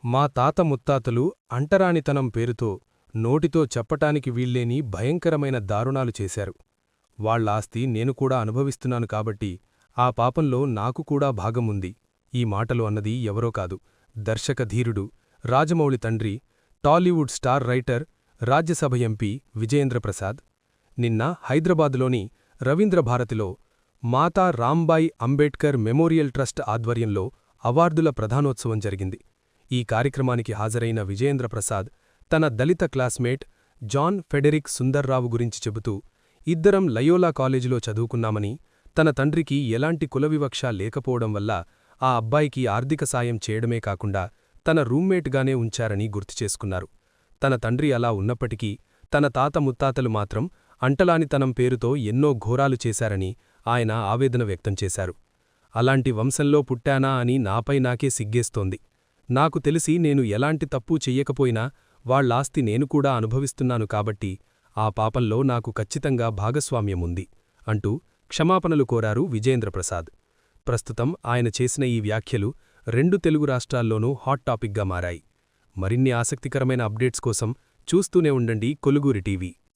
మా తాత ముత్తాతలు అంటరానితనం పేరుతో నోటితో చెప్పటానికి వీల్లేని భయంకరమైన దారుణాలు చేశారు. వాళ్ళాస్తి నేను కూడా అనుభవిస్తున్నాను కాబట్టి ఆ పాపంలో నాకు కూడా భాగముంది. ఈ మాటలు అన్నది ఎవరో కాదు, దర్శకధీరుడు, రాజమౌళి తండ్రి, Tollywood star writer, Rajya Sabha MP Vijayendra Prasad. నిన్న హైదరాబాదులోని రవీంద్రభారతిలో మాతా రాంబాయి అంబేడ్కర్ మెమోరియల్ ట్రస్ట్ ఆధ్వర్యంలో అవార్డుల ప్రధానోత్సవం జరిగింది. ఈ కార్యక్రమానికి హాజరైన విజయేంద్రప్రసాద్ తన దళిత క్లాస్మేట్ జాన్ ఫెడెరిక్ సుందర్రావు గురించి చెబుతూ, ఇద్దరం లయోలా కాలేజీలో చదువుకున్నామని, తన తండ్రికి ఎలాంటి కులవివక్ష లేకపోవడం వల్ల ఆ అబ్బాయికి ఆర్థిక సాయం చేయడమే కాకుండా తన రూమ్మేట్గానే ఉంచారని గుర్తుచేసుకున్నారు. తన తండ్రి అలా ఉన్నప్పటికీ తన తాత ముత్తాతలు మాత్రం అంటలానితనం పేరుతో ఎన్నో ఘోరాలు చేశారని ఆయన ఆవేదన వ్యక్తం చేశారు. అలాంటి వంశంలో పుట్టానా అని నాపై నాకే సిగ్గేస్తోంది. నాకు తెలిసి నేను ఎలాంటి తప్పూ చెయ్యకపోయినా వాళ్ళాస్తి నేను కూడా అనుభవిస్తున్నాను కాబట్టి ఆ పాపంలో నాకు ఖచ్చితంగా భాగస్వామ్యముంది అంటూ క్షమాపణలు కోరారు విజయేంద్రప్రసాద్. ప్రస్తుతం ఆయన చేసిన ఈ వ్యాఖ్యలు 2 తెలుగు రాష్ట్రాల్లోనూ హాట్ టాపిక్గా మారాయి. మరిన్ని ఆసక్తికరమైన అప్డేట్స్ కోసం చూస్తూనే ఉండండి కొలుగూరి టీవీ.